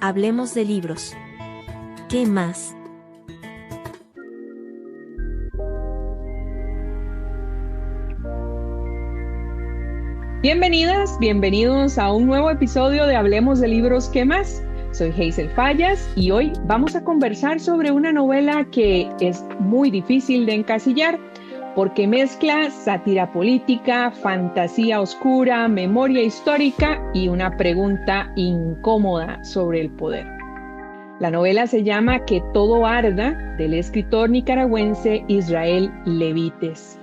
Hablemos de libros. ¿Qué más? Bienvenidas, bienvenidos a un nuevo episodio de Hablemos de Libros, ¿qué más? Soy Hazel Fallas y hoy vamos a conversar sobre una novela que es muy difícil de encasillar porque mezcla sátira política, fantasía oscura, memoria histórica y una pregunta incómoda sobre el poder. La novela se llama Que todo arda, del escritor nicaragüense Israel Levites.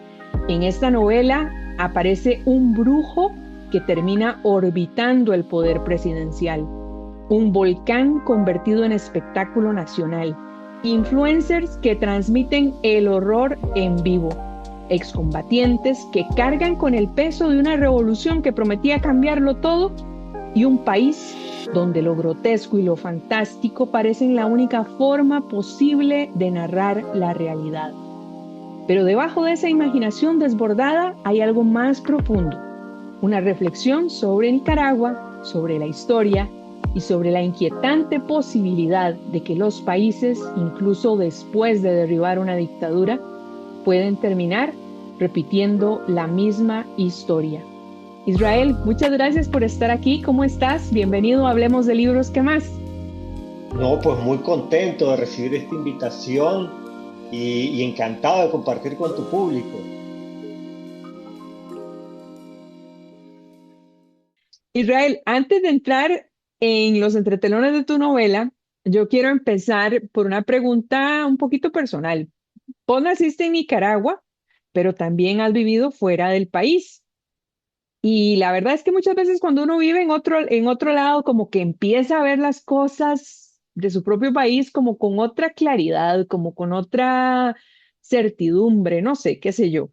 En esta novela aparece un brujo que termina orbitando el poder presidencial, un volcán convertido en espectáculo nacional, influencers que transmiten el horror en vivo, excombatientes que cargan con el peso de una revolución que prometía cambiarlo todo y un país donde lo grotesco y lo fantástico parecen la única forma posible de narrar la realidad. Pero debajo de esa imaginación desbordada hay algo más profundo, una reflexión sobre Nicaragua, sobre la historia y sobre la inquietante posibilidad de que los países, incluso después de derribar una dictadura, pueden terminar repitiendo la misma historia. Israel, muchas gracias por estar aquí. ¿Cómo estás? Bienvenido a Hablemos de Libros, ¿qué más? No, pues muy contento de recibir esta invitación y encantado de compartir con tu público. Israel, antes de entrar en los entretelones de tu novela, yo quiero empezar por una pregunta un poquito personal. Vos naciste en Nicaragua, pero también has vivido fuera del país. Y la verdad es que muchas veces cuando uno vive en otro lado, como que empieza a ver las cosas de su propio país como con otra claridad, como con otra certidumbre, no sé, qué sé yo.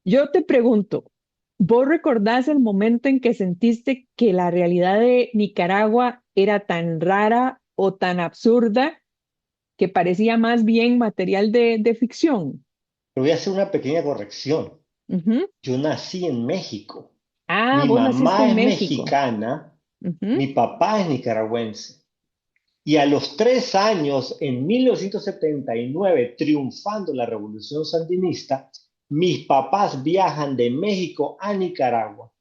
Yo te pregunto, ¿vos recordás el momento en que sentiste que la realidad de Nicaragua era tan rara o tan absurda que parecía más bien material de ficción? Pero voy a hacer una pequeña corrección. Ujú. Yo nací en México. Ah, Mi vos naciste mamá en es México. mexicana, Ujú, mi papá es nicaragüense. Y a los 3 años, en 1979, triunfando la revolución sandinista, mis papás viajan de México a Nicaragua,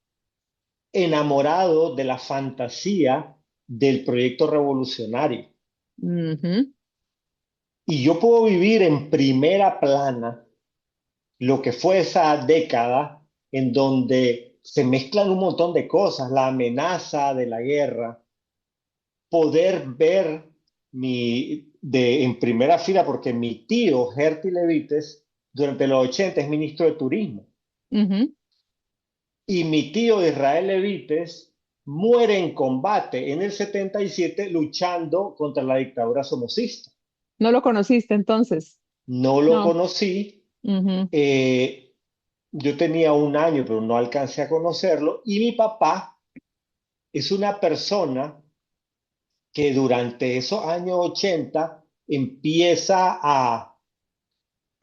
enamorados de la fantasía del proyecto revolucionario. ujú, Y yo puedo vivir en primera plana lo que fue esa década en donde se mezclan un montón de cosas, la amenaza de la guerra, poder ver en primera fila, porque mi tío, Gerty Levites, durante los 80 es ministro de Turismo, ujú. y mi tío Israel Levites muere en combate en el 77 luchando contra la dictadura somocista. ¿No lo conociste entonces? No lo No. conocí. Ujú, eh, yo tenía 1 año, pero no alcancé a conocerlo. Y mi papá es una persona que durante esos años 80 empieza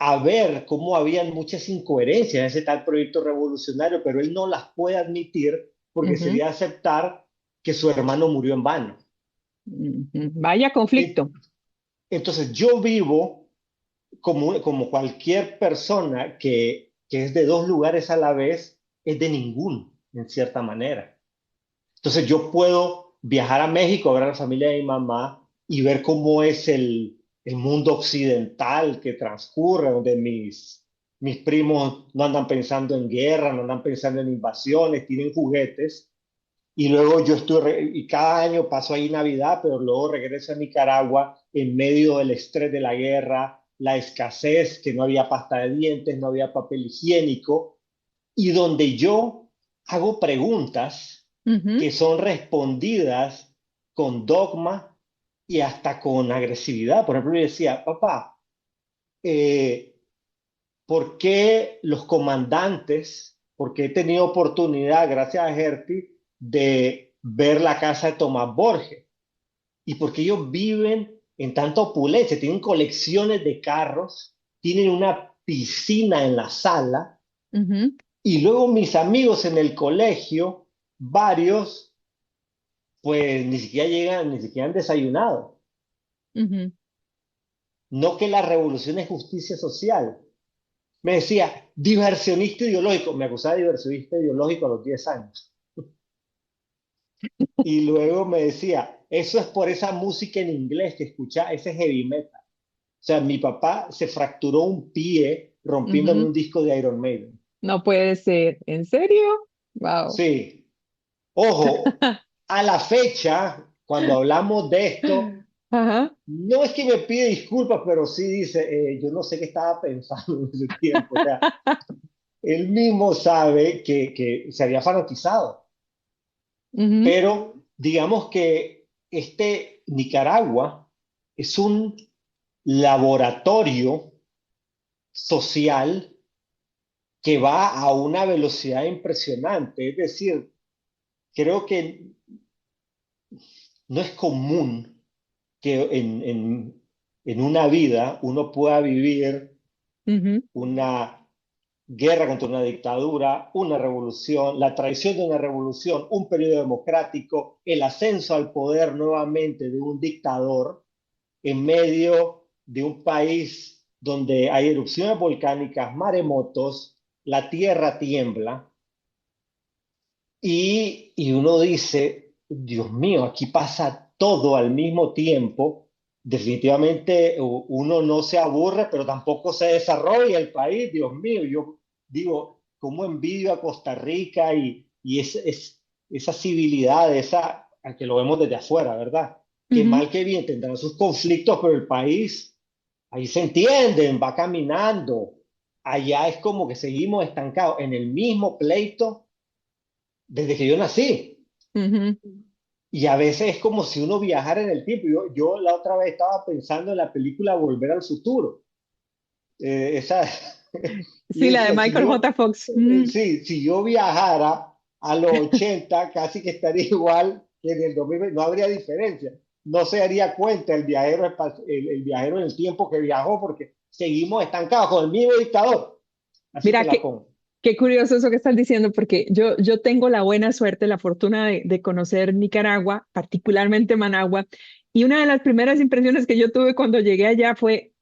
a ver cómo habían muchas incoherencias en ese tal proyecto revolucionario, pero él no las puede admitir porque ujú, sería aceptar que su hermano murió en vano. ujú. Vaya Y conflicto. entonces yo vivo como cualquier persona que es de dos lugares a la vez, es de ninguno, en cierta manera. Entonces yo puedo viajar a México a ver a la familia de mi mamá y ver cómo es el mundo occidental que transcurre, donde mis primos no andan pensando en guerra, no andan pensando en invasiones, tienen juguetes. Y luego y cada año paso ahí Navidad, pero luego regreso a Nicaragua en medio del estrés de la guerra, la escasez, que no había pasta de dientes, no había papel higiénico, y donde yo hago preguntas Ujú. que son respondidas con dogma y hasta con agresividad. Por ejemplo, yo decía, papá, eh, ¿por qué los comandantes, porque he tenido oportunidad, gracias a Hertie, de ver la casa de Tomás Borges? ¿Y por qué ellos viven en tanta opulencia? Tienen colecciones de carros, tienen una piscina en la sala, Ujú. y luego mis amigos en el colegio, varios pues ni siquiera llegan, ni siquiera han desayunado. Ujú. No que la revolución es justicia social. Me decía, diversionista ideológico. Me acusaba de diversionista ideológico a los 10 años. Y luego me decía, eso es por esa música en inglés que escucha, ese heavy metal. O sea, mi papá se fracturó un pie rompiéndome Ujú. un disco de Iron Maiden. No puede ser. ¿En serio? Wow. Sí, ojo, a la fecha, cuando hablamos de esto, Ajá. no es que me pide disculpas, pero sí dice, yo no sé qué estaba pensando en ese tiempo. O sea, él mismo sabe que se había fanatizado, Ujú, pero digamos que este Nicaragua es un laboratorio social que va a una velocidad impresionante. Es decir, creo que no es común que en una vida uno pueda vivir ujú. una guerra contra una dictadura, una revolución, la traición de una revolución, un periodo democrático, el ascenso al poder nuevamente de un dictador en medio de un país donde hay erupciones volcánicas, maremotos, la tierra tiembla y uno dice, Dios mío, aquí pasa todo al mismo tiempo. Definitivamente uno no se aburre, pero tampoco se desarrolla el país. Dios mío, yo digo, cómo envidio a Costa Rica y esa civilidad, a que lo vemos desde afuera, ¿verdad? Que Ujú. mal que bien tendrán sus conflictos, pero el país, ahí se entienden, va caminando. Allá es como que seguimos estancados en el mismo pleito desde que yo nací. Ujú. Y a veces es como si uno viajara en el tiempo. Yo la otra vez estaba pensando en la película Volver al Futuro. Esa, y Sí, la de decía, Michael J. Fox. sí, si yo viajara a los 80 casi que estaría igual que en el 2020, no habría diferencia. No se daría cuenta el viajero en el tiempo que viajó porque seguimos estancados con el mismo dictador. Así te Mira, la pongo. qué curioso eso que estás diciendo, porque yo tengo la buena suerte, la fortuna de conocer Nicaragua, particularmente Managua, y una de las primeras impresiones que yo tuve cuando llegué allá fue,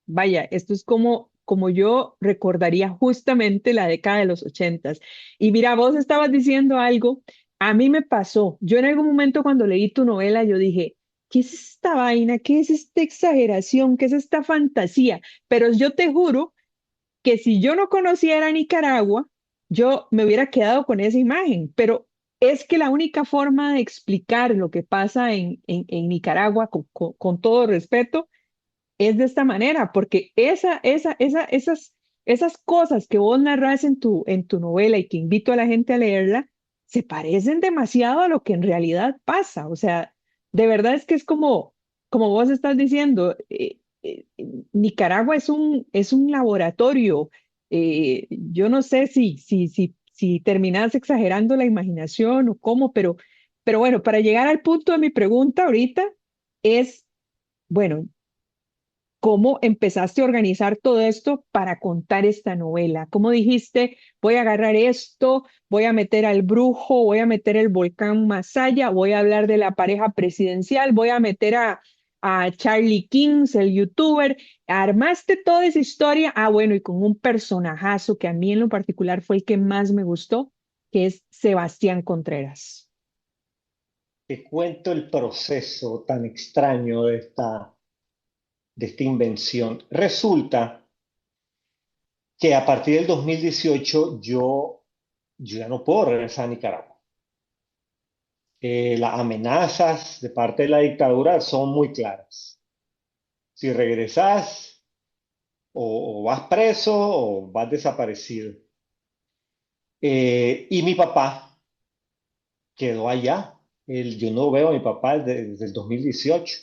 vaya, esto es como yo recordaría justamente la década de los ochentas. Y mira, vos estabas diciendo algo, a mí me pasó, yo en algún momento cuando leí tu novela, yo dije, ¿qué es esta vaina? ¿Qué es esta exageración? ¿Qué es esta fantasía? Pero yo te juro que si yo no conociera Nicaragua, yo me hubiera quedado con esa imagen, pero es que la única forma de explicar lo que pasa en Nicaragua, con todo respeto, es de esta manera, porque esas cosas que vos narras en tu novela y que invito a la gente a leerla, se parecen demasiado a lo que en realidad pasa. O sea, de verdad es que es como vos estás diciendo, Nicaragua es un laboratorio. Yo no sé si terminas exagerando la imaginación o cómo, pero bueno, para llegar al punto de mi pregunta ahorita es, bueno, ¿cómo empezaste a organizar todo esto para contar esta novela? ¿Cómo dijiste, voy a agarrar esto, voy a meter al brujo, voy a meter el volcán Masaya, voy a hablar de la pareja presidencial, voy a meter a Charlie Kings, el youtuber? Armaste toda esa historia. Ah, bueno, y con un personajazo que a mí en lo particular fue el que más me gustó, que es Sebastián Contreras. Te cuento el proceso tan extraño de esta invención. Resulta que a partir del 2018 yo ya no puedo regresar a Nicaragua. Las amenazas de parte de la dictadura son muy claras. Si regresas, o vas preso o vas desaparecido. Y mi papá quedó allá. Yo no veo a mi papá desde el 2018.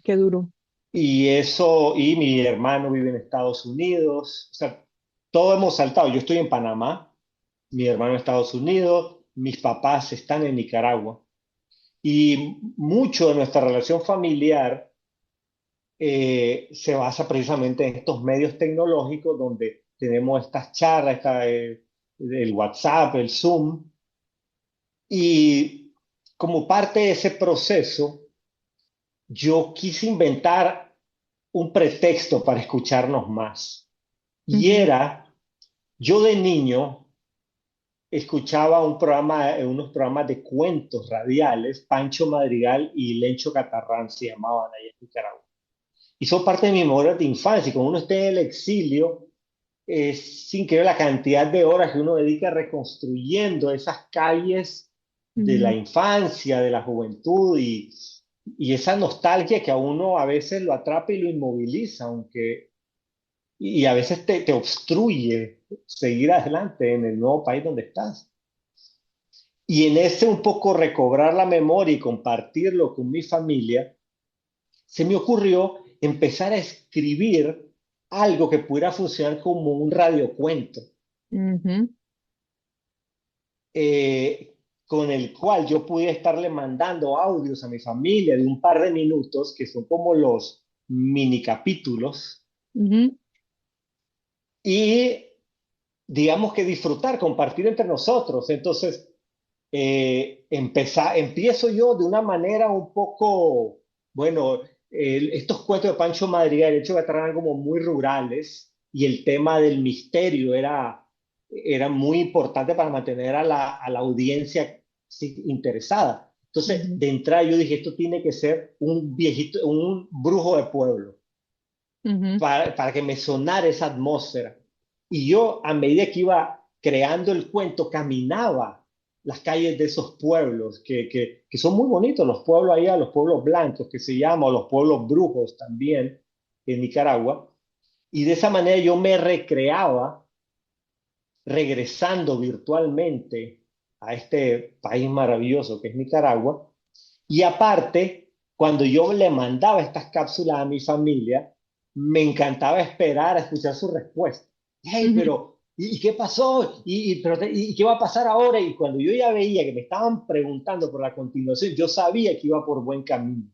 Qué duro. Y mi hermano vive en Estados Unidos. O sea, todos hemos saltado. Yo estoy en Panamá, mi hermano en Estados Unidos, mis papás están en Nicaragua. Y mucho de nuestra relación familiar se basa precisamente en estos medios tecnológicos donde tenemos estas charlas, el WhatsApp, el Zoom. Y como parte de ese proceso, yo quise inventar un pretexto para escucharnos más. Y Ujú, era, yo de niño escuchaba unos programas de cuentos radiales, Pancho Madrigal y Lencho Catarrán se llamaban ahí en Nicaragua. Y son parte de mi memoria de infancia. Y cuando uno está en el exilio, es increíble la cantidad de horas que uno dedica reconstruyendo esas calles de la ujú. infancia, de la juventud y esa nostalgia que a uno a veces lo atrapa y lo inmoviliza, aunque y a veces te obstruye seguir adelante en el nuevo país donde estás. Y en ese un poco recobrar la memoria y compartirlo con mi familia, se me ocurrió empezar a escribir algo que pudiera funcionar como un radiocuento, Ujú. con el cual yo pudiera estarle mandando audios a mi familia de un par de minutos, que son como los mini capítulos, Ujú. y digamos que disfrutar, compartir entre nosotros. Entonces, empiezo yo de una manera un poco, bueno, estos cuentos de Pancho Madrigal, de hecho, que eran como muy rurales y el tema del misterio era muy importante para mantener a la audiencia sí, interesada. Entonces, Ujú. de entrada yo dije, esto tiene que ser un viejito, un brujo de pueblo Ujú. para que me sonara esa atmósfera. Y yo, a medida que iba creando el cuento, caminaba las calles de esos pueblos, que son muy bonitos, los pueblos allá, los pueblos blancos que se llaman, o los pueblos brujos también en Nicaragua. Y de esa manera yo me recreaba regresando virtualmente a este país maravilloso que es Nicaragua. Y aparte, cuando yo le mandaba estas cápsulas a mi familia, me encantaba esperar a escuchar su respuesta. Hey, Ujú. pero, ¿y qué pasó? ¿Y qué va a pasar ahora? Y cuando yo ya veía que me estaban preguntando por la continuación, yo sabía que iba por buen camino.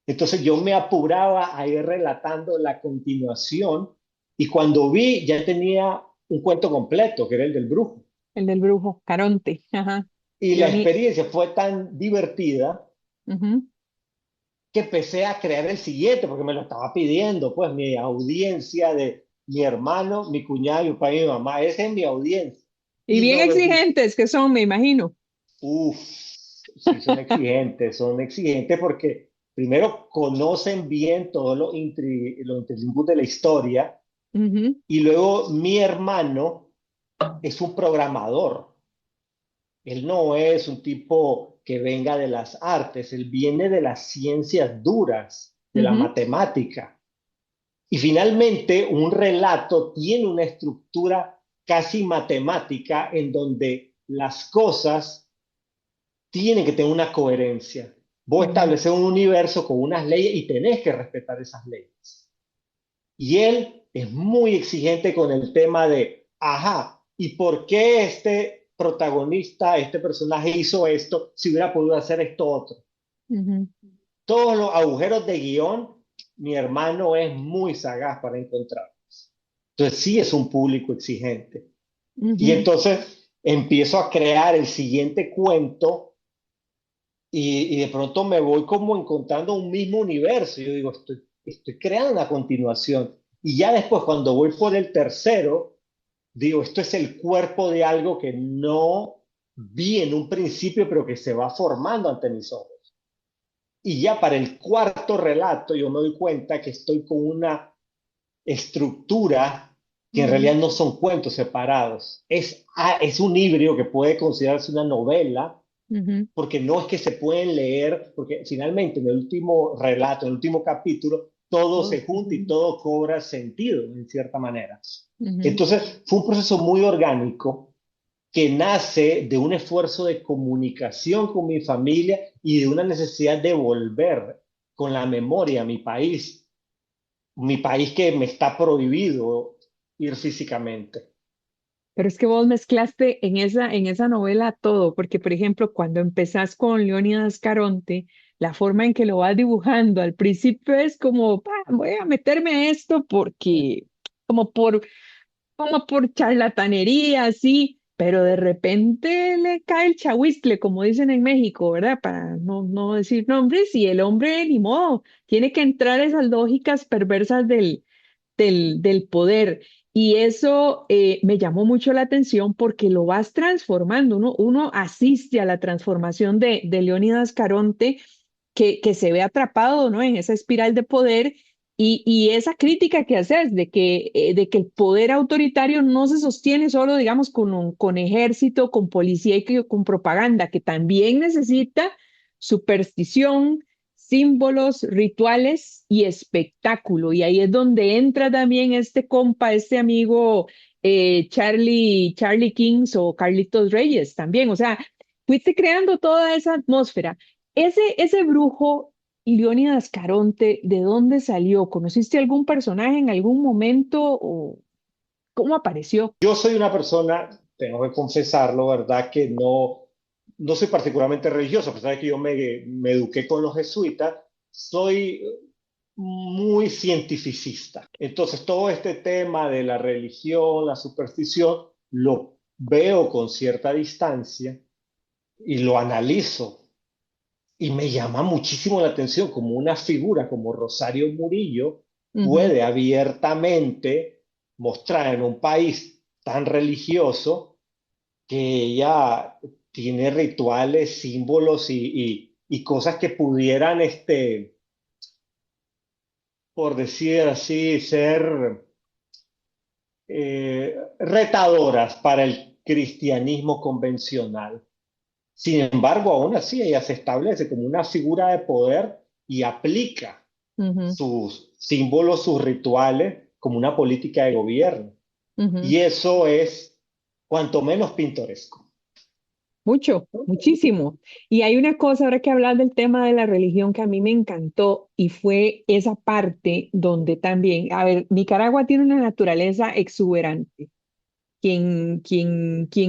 Entonces yo me apuraba a ir relatando la continuación y cuando vi ya tenía un cuento completo, que era el del brujo. El del brujo, Caronte. Ajá. Y la Leoni. experiencia fue tan divertida Ujú. que empecé a crear el siguiente, porque me lo estaba pidiendo, pues mi audiencia de mi hermano, mi cuñado, mi papá y mi mamá, esa es mi audiencia. Y Y bien no les gustó. exigentes que son, me imagino. Uf, sí, son exigentes porque primero conocen bien todos los intríngulis de la historia Ujú. y luego mi hermano es un programador. Él no es un tipo que venga de las artes, él viene de las ciencias duras, de la Ujú. matemática. Y finalmente, un relato tiene una estructura casi matemática en donde las cosas tienen que tener una coherencia. Vos Ujú. estableces un universo con unas leyes y tenés que respetar esas leyes. Y él es muy exigente con el tema de, ajá, ¿y por qué este protagonista, este personaje hizo esto si hubiera podido hacer esto otro? Ujú. Todos los agujeros de guión, mi hermano es muy sagaz para encontrarlos. Entonces sí es un público exigente. Y Ujú. entonces empiezo a crear el siguiente cuento y de pronto me voy como encontrando un mismo universo. Yo digo, estoy creando una continuación. Y ya después, cuando voy por el tercero, digo, esto es el cuerpo de algo que no vi en un principio, pero que se va formando ante mis ojos. Y ya para el cuarto relato, yo me doy cuenta que estoy con una estructura que en Ujú. realidad no son cuentos separados. Es un híbrido que puede considerarse una novela, Ujú. porque no es que se pueden leer, porque finalmente en el último relato, en el último capítulo, todo Oh, se junta y ujú. todo cobra sentido, en cierta manera. Ujú. Entonces, fue un proceso muy orgánico que nace de un esfuerzo de comunicación con mi familia y de una necesidad de volver con la memoria a mi país que me está prohibido ir físicamente. Pero es que vos mezclaste en esa novela todo, porque por ejemplo, cuando empezás con Leónidas Caronte, la forma en que lo vas dibujando al principio es como, "Pa, voy a meterme a esto porque, como por, como por charlatanería, así, pero de repente le cae el chahuizcle, como dicen en México, ¿verdad? Para no decir nombres, y el hombre, ni modo, tiene que entrar a esas lógicas perversas del poder. Y eso me llamó mucho la atención porque lo vas transformando. Uno asiste a la transformación de Leónidas Caronte, que se ve atrapado, ¿no? En esa espiral de poder. Y esa crítica que haces de que el poder autoritario no se sostiene solo, digamos, con ejército, con policía y con propaganda, que también necesita superstición, símbolos, rituales y espectáculo. Y ahí es donde entra también este compa, este amigo Charlie Kings o Carlitos Reyes también. O sea, fuiste creando toda esa atmósfera. Ese brujo Leónidas Caronte, ¿de dónde salió? ¿Conociste algún personaje en algún momento o cómo apareció? Yo soy una persona, tengo que confesarlo, ¿verdad? Que no soy particularmente religioso, a pesar de que yo me eduqué con los jesuitas, soy muy cientificista. Entonces, todo este tema de la religión, la superstición, lo veo con cierta distancia y lo analizo. Y me llama muchísimo la atención como una figura como Rosario Murillo Ujú, puede abiertamente mostrar en un país tan religioso que ella tiene rituales, símbolos y cosas que pudieran, por decir así, ser retadoras para el cristianismo convencional. Sin embargo, aún así ella se establece como una figura de poder y aplica ujú, sus símbolos, sus rituales como una política de gobierno. ujú. Y eso es cuanto menos pintoresco. Mucho, muchísimo. Y hay una cosa, ahora que hablas del tema de la religión, que a mí me encantó y fue esa parte donde también, a ver, Nicaragua tiene una naturaleza exuberante. Quien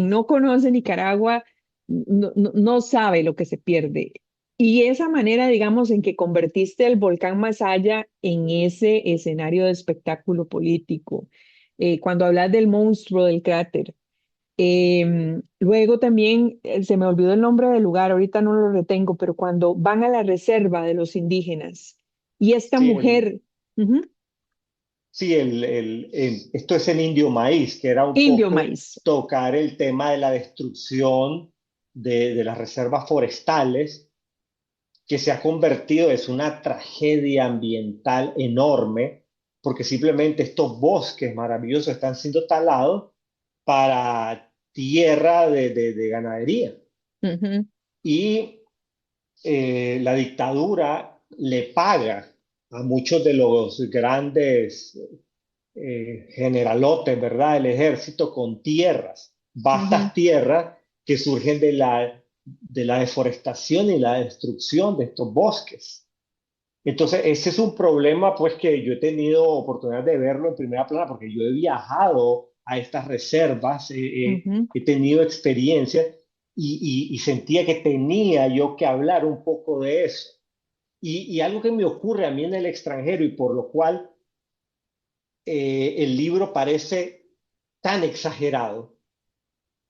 no conoce Nicaragua no sabe lo que se pierde. Y esa manera, digamos, en que convertiste el volcán Masaya en ese escenario de espectáculo político, cuando hablas del monstruo del cráter. Luego también se me olvidó el nombre del lugar, ahorita no lo retengo, pero cuando van a la reserva de los indígenas y esta Sí, mujer, ujú, sí, esto es en Indio Maíz, que era un Indio poco Maíz. tocar el tema de la destrucción de las reservas forestales, que se ha convertido, es una tragedia ambiental enorme, porque simplemente estos bosques maravillosos están siendo talados para tierra de ganadería. Ujú, Y la dictadura le paga a muchos de los grandes generalotes, ¿verdad? El ejército con tierras, ujú. vastas tierras que surgen de la deforestación y la destrucción de estos bosques. Entonces, ese es un problema, pues, que yo he tenido oportunidad de verlo en primera plana, porque yo he viajado a estas reservas, Ujú, he tenido experiencia y sentía que tenía yo que hablar un poco de eso. Y algo que me ocurre a mí en el extranjero y por lo cual el libro parece tan exagerado,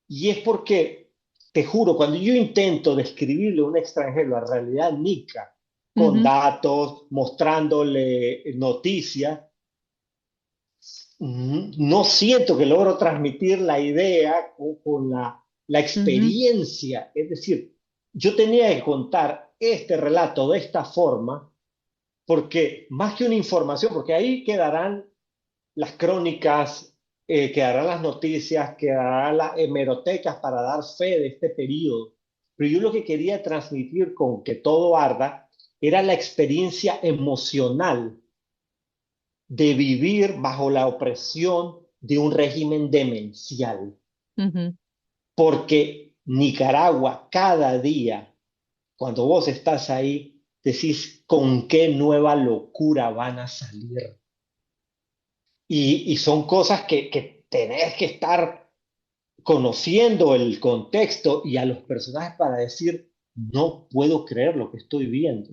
y es porque, te juro, cuando yo intento describirle a un extranjero la realidad nica, con ujú, datos, mostrándole noticias, no siento que logro transmitir la idea con la ujú, experiencia. Es decir, yo tenía que contar este relato de esta forma, porque más que una información, porque ahí quedarán las crónicas, quedarán las noticias, quedarán las hemerotecas para dar fe de este periodo. Pero yo lo que quería transmitir con Que todo arda era la experiencia emocional de vivir bajo la opresión de un régimen demencial. ujú. Porque Nicaragua cada día, cuando vos estás ahí, decís con qué nueva locura van a salir. Y son cosas que tenés que estar conociendo el contexto y a los personajes para decir, no puedo creer lo que estoy viendo.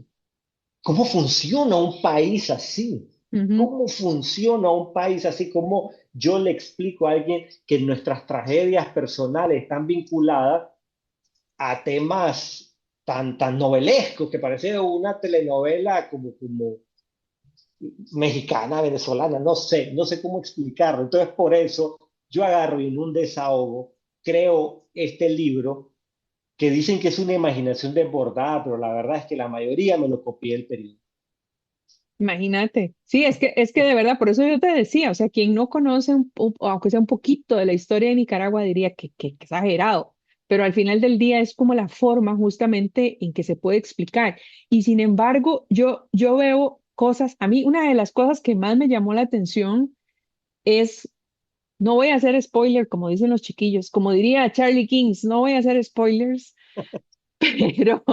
¿Cómo funciona un país así? Ujú. ¿Cómo funciona un país así? Como yo le explico a alguien que nuestras tragedias personales están vinculadas a temas tan novelescos que parece una telenovela como mexicana, venezolana, no sé cómo explicarlo. Entonces, por eso yo agarro y en un desahogo creo este libro que dicen que es una imaginación desbordada, pero la verdad es que la mayoría me lo copié del periódico. Imagínate. Sí, es que de verdad, por eso yo te decía, o sea, quien no conoce, aunque sea un poquito de la historia de Nicaragua, diría que exagerado, pero al final del día es como la forma justamente en que se puede explicar. Y sin embargo, yo veo cosas, a mí una de las cosas que más me llamó la atención es, no voy a hacer spoiler, como dicen los chiquillos, como diría Charlie Kings, no voy a hacer spoilers, pero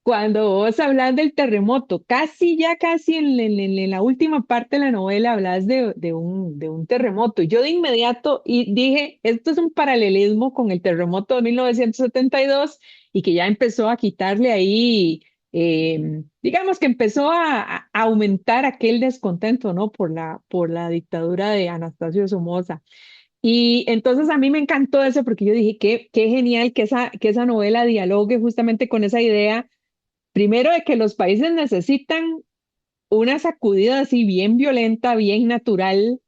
cuando vos hablas del terremoto, casi en la última parte de la novela hablas de un terremoto. Yo de inmediato y dije, esto es un paralelismo con el terremoto de 1972 y que ya empezó a quitarle ahí, digamos que empezó a aumentar aquel descontento, ¿no? Por la dictadura de Anastasio Somoza. Y entonces a mí me encantó eso porque yo dije, qué genial que esa novela dialogue justamente con esa idea. Primero, de que los países necesitan una sacudida así bien violenta, bien natural,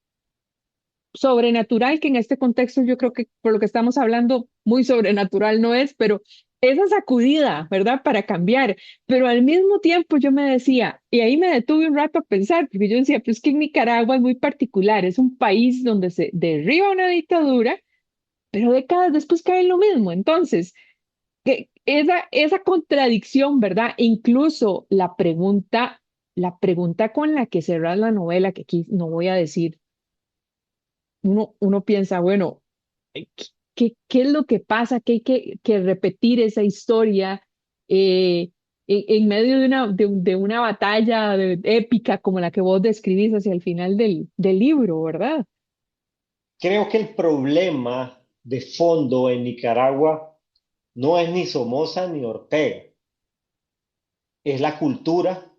sobrenatural, que en este contexto yo creo que por lo que estamos hablando, muy sobrenatural no es, pero esa sacudida, ¿verdad? Para cambiar. Pero al mismo tiempo yo me decía, y ahí me detuve un rato a pensar, porque yo decía, pues que en Nicaragua es muy particular, es un país donde se derriba una dictadura, pero décadas después cae en lo mismo. Entonces, que esa contradicción, ¿verdad? Incluso la pregunta con la que cerrar la novela, que aquí no voy a decir, uno piensa, bueno, ¿qué es lo que pasa? ¿Qué hay que repetir esa historia eh, en medio de una batalla épica como la que vos describís hacia el final del libro, ¿verdad? Creo que el problema de fondo en Nicaragua no es ni Somoza ni Ortega, es la cultura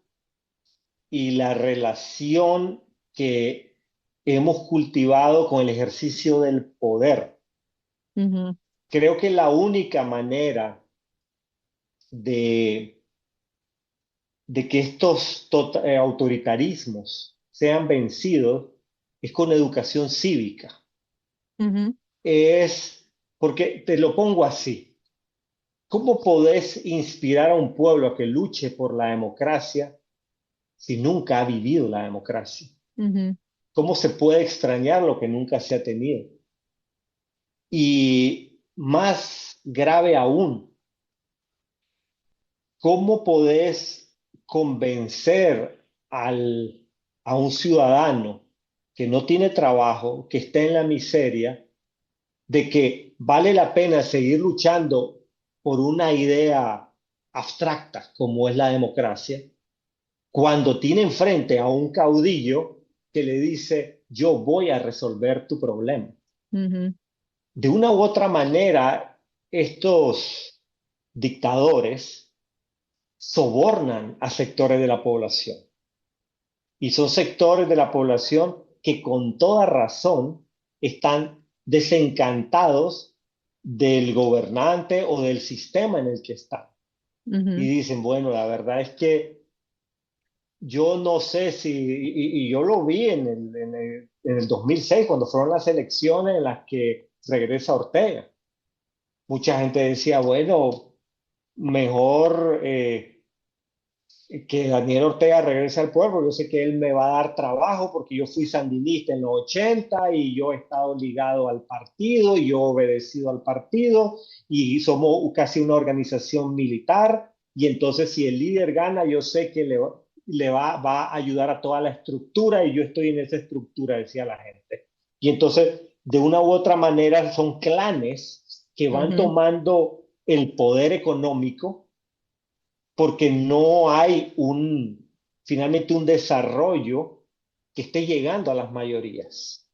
y la relación que hemos cultivado con el ejercicio del poder. Ujú, Creo que la única manera de, de que estos autoritarismos sean vencidos es con educación cívica. ujú, Es porque te lo pongo así. ¿Cómo podés inspirar a un pueblo a que luche por la democracia si nunca ha vivido la democracia? ujú, ¿Cómo se puede extrañar lo que nunca se ha tenido? Y más grave aún, ¿cómo podés convencer a un ciudadano que no tiene trabajo, que está en la miseria, de que vale la pena seguir luchando por una idea abstracta como es la democracia, cuando tiene enfrente a un caudillo que le dice, yo voy a resolver tu problema? ujú, De una u otra manera, estos dictadores sobornan a sectores de la población y son sectores de la población que con toda razón están desencantados del gobernante o del sistema en el que están. Y ujú, dicen, bueno, la verdad es que yo no sé si, y yo lo vi en el 2006, cuando fueron las elecciones en las que regresa Ortega. Mucha gente decía, bueno, mejor que Daniel Ortega regrese al poder, porque yo sé que él me va a dar trabajo, porque yo fui sandinista en los 80 y yo he estado ligado al partido y yo he obedecido al partido y somos casi una organización militar. Y entonces si el líder gana, yo sé que va a ayudar a toda la estructura y yo estoy en esa estructura, decía la gente. Y entonces, de una u otra manera, son clanes que van ujú, tomando el poder económico porque no hay finalmente un desarrollo que esté llegando a las mayorías.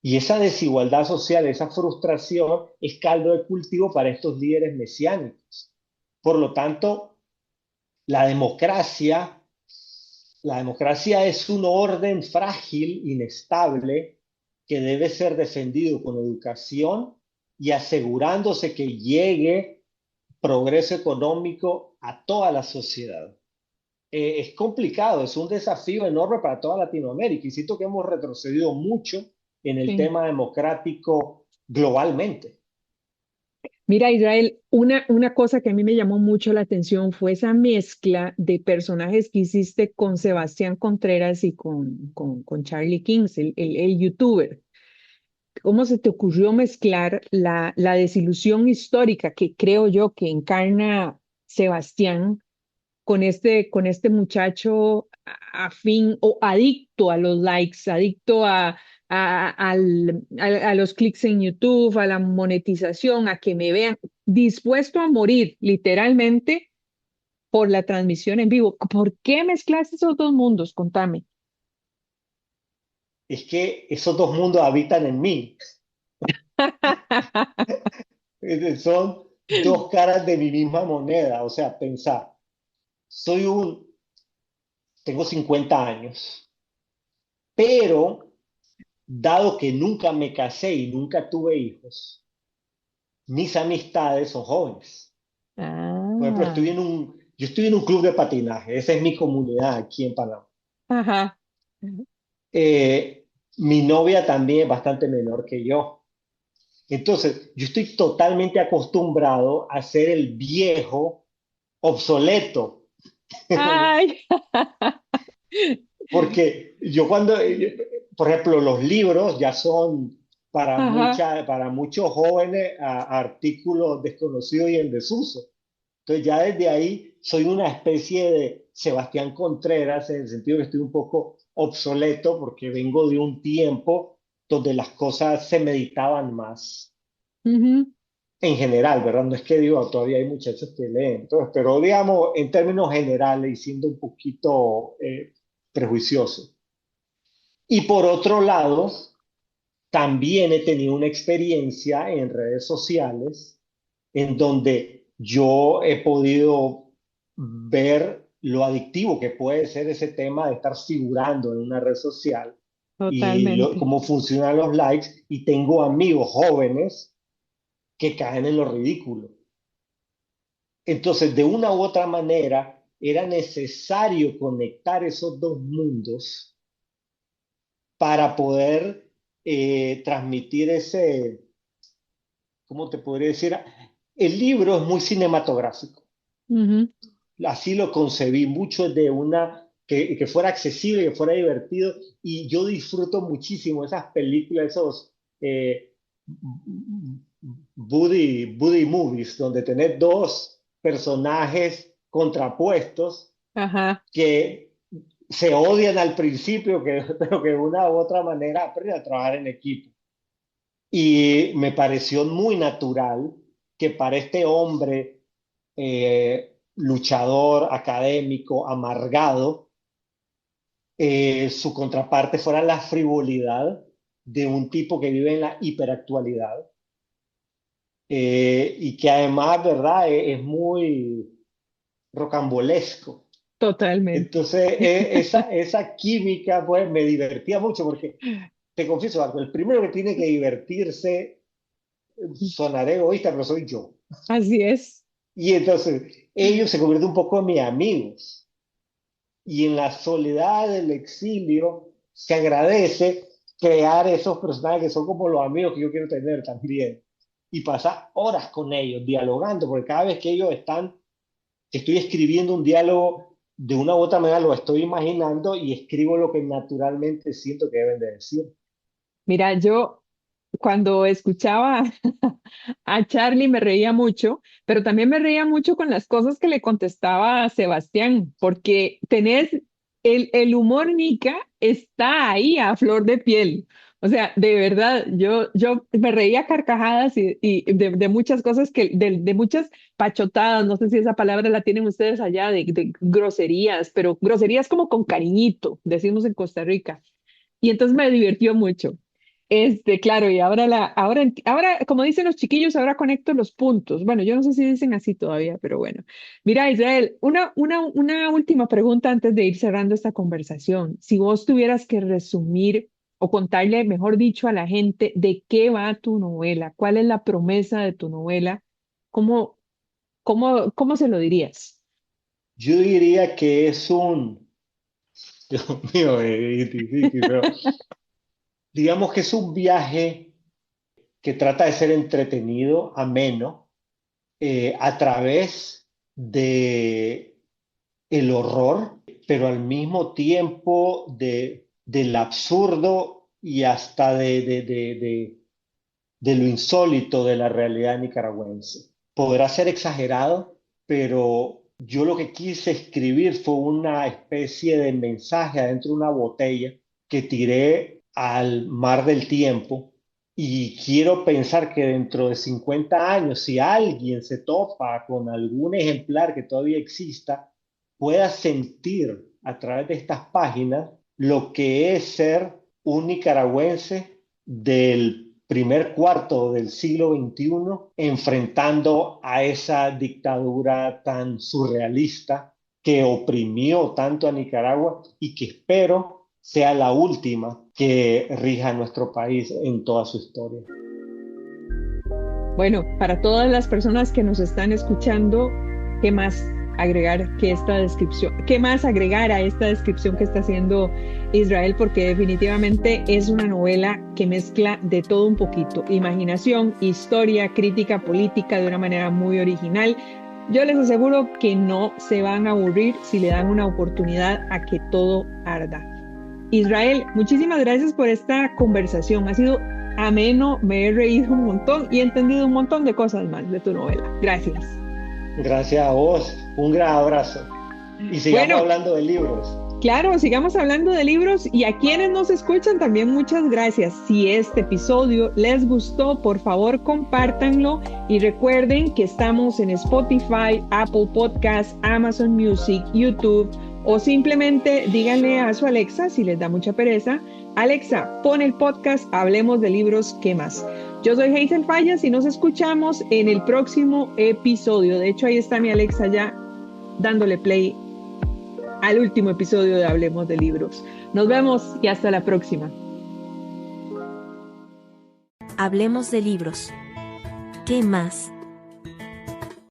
Y esa desigualdad social, esa frustración es caldo de cultivo para estos líderes mesiánicos. Por lo tanto, la democracia La democracia es un orden frágil, inestable, que debe ser defendido con educación y asegurándose que llegue progreso económico a toda la sociedad. Es complicado, es un desafío enorme para toda Latinoamérica y siento que hemos retrocedido mucho en el Sí. tema democrático globalmente. Mira, Israel, una cosa que a mí me llamó mucho la atención fue esa mezcla de personajes que hiciste con Sebastián Contreras y con Charlie Kings, el youtuber. ¿Cómo se te ocurrió mezclar la desilusión histórica que creo yo que encarna Sebastián con este muchacho afín o adicto a los likes, adicto a los clics en YouTube, a la monetización, a que me vean, dispuesto a morir literalmente por la transmisión en vivo? ¿Por qué mezclaste esos dos mundos? Contame. Es que esos dos mundos habitan en mí. Son dos caras de mi misma moneda. O sea, pensar, soy un, tengo 50 años, pero dado que nunca me casé y nunca tuve hijos, mis amistades son jóvenes. Por ejemplo, Ah, yo estoy en un club de patinaje, esa es mi comunidad aquí en Panamá. ajá. Mi novia también es bastante menor que yo. Entonces, yo estoy totalmente acostumbrado a ser el viejo obsoleto. Ay, Porque yo cuando, por ejemplo, los libros ya son ajá. para muchos jóvenes artículos desconocidos y en desuso. Entonces ya desde ahí soy una especie de Sebastián Contreras en el sentido que estoy un poco obsoleto porque vengo de un tiempo donde las cosas se meditaban más Ujú. en general, ¿verdad? No es que digo, todavía hay muchachos que leen, entonces, pero digamos en términos generales y siendo un poquito prejuicioso. Y por otro lado, también he tenido una experiencia en redes sociales en donde yo he podido ver lo adictivo que puede ser ese tema de estar figurando en una red social y Totalmente. cómo funcionan los likes y tengo amigos jóvenes que caen en lo ridículo. Entonces, de una u otra manera, era necesario conectar esos dos mundos para poder transmitir ese, ¿cómo te podría decir? El libro es muy cinematográfico. Ujú. Así lo concebí, mucho de una, que fuera accesible, que fuera divertido, y yo disfruto muchísimo esas películas, esos buddy movies, donde tenés dos personajes contrapuestos Ajá. que se odian al principio, pero que de una u otra manera aprenden a trabajar en equipo. Y me pareció muy natural que para este hombre luchador, académico, amargado, su contraparte fuera la frivolidad de un tipo que vive en la hiperactualidad y que además, ¿verdad? Es muy rocambolesco. Totalmente. Entonces, esa química, pues, me divertía mucho porque, te confieso algo, el primero que tiene que divertirse, sonaré egoísta, pero soy yo. Así es. Y entonces, ellos se convierten un poco en mis amigos. Y en la soledad del exilio se agradece crear esos personajes que son como los amigos que yo quiero tener también. Y pasar horas con ellos, dialogando, porque cada vez que ellos están, que estoy escribiendo un diálogo, de una u otra manera lo estoy imaginando y escribo lo que naturalmente siento que deben de decir. Mira, yo cuando escuchaba a Charlie me reía mucho, pero también me reía mucho con las cosas que le contestaba a Sebastián, porque tenés el humor Nica está ahí a flor de piel. O sea, de verdad, yo me reía a carcajadas y de muchas cosas de muchas pachotadas, no sé si esa palabra la tienen ustedes allá, de groserías, pero groserías como con cariñito, decimos en Costa Rica. Y entonces me divirtió mucho. Claro, y ahora, como dicen los chiquillos, ahora conecto los puntos. Bueno, yo no sé si dicen así todavía, pero bueno. Mira, Israel, una última pregunta antes de ir cerrando esta conversación. Si vos tuvieras que resumir o contarle, mejor dicho, a la gente de qué va tu novela, cuál es la promesa de tu novela, ¿cómo, cómo se lo dirías? Yo diría que es un, Dios mío, es difícil, pero digamos que es un viaje que trata de ser entretenido, ameno, a través de el horror, pero al mismo tiempo del absurdo y hasta de lo insólito de la realidad nicaragüense. Podrá ser exagerado, pero yo lo que quise escribir fue una especie de mensaje adentro de una botella que tiré al mar del tiempo y quiero pensar que dentro de 50 años, si alguien se topa con algún ejemplar que todavía exista, pueda sentir a través de estas páginas lo que es ser un nicaragüense del primer cuarto del siglo XXI enfrentando a esa dictadura tan surrealista que oprimió tanto a Nicaragua y que espero sea la última que rija nuestro país en toda su historia. Bueno, para todas las personas que nos están escuchando, ¿qué más agregar que esta descripción? ¿Qué más agregar a esta descripción que está haciendo Israel? Porque definitivamente es una novela que mezcla de todo un poquito, imaginación, historia, crítica política de una manera muy original. Yo les aseguro que no se van a aburrir si le dan una oportunidad a que todo arda. Israel, muchísimas gracias por esta conversación. Ha sido ameno, me he reído un montón y he entendido un montón de cosas más de tu novela. Gracias. Gracias a vos, un gran abrazo. Y sigamos Bueno, hablando de libros. claro, sigamos hablando de libros y a quienes nos escuchan también muchas gracias. Si este episodio les gustó, por favor compártanlo y recuerden que estamos en Spotify, Apple Podcasts, Amazon Music, YouTube o simplemente díganle a su Alexa si les da mucha pereza. Alexa, pon el podcast Hablemos de Libros, ¿qué más? Yo soy Hazel Fallas y nos escuchamos en el próximo episodio. De hecho, ahí está mi Alexa ya dándole play al último episodio de Hablemos de Libros. Nos vemos y hasta la próxima. Hablemos de libros. ¿Qué más?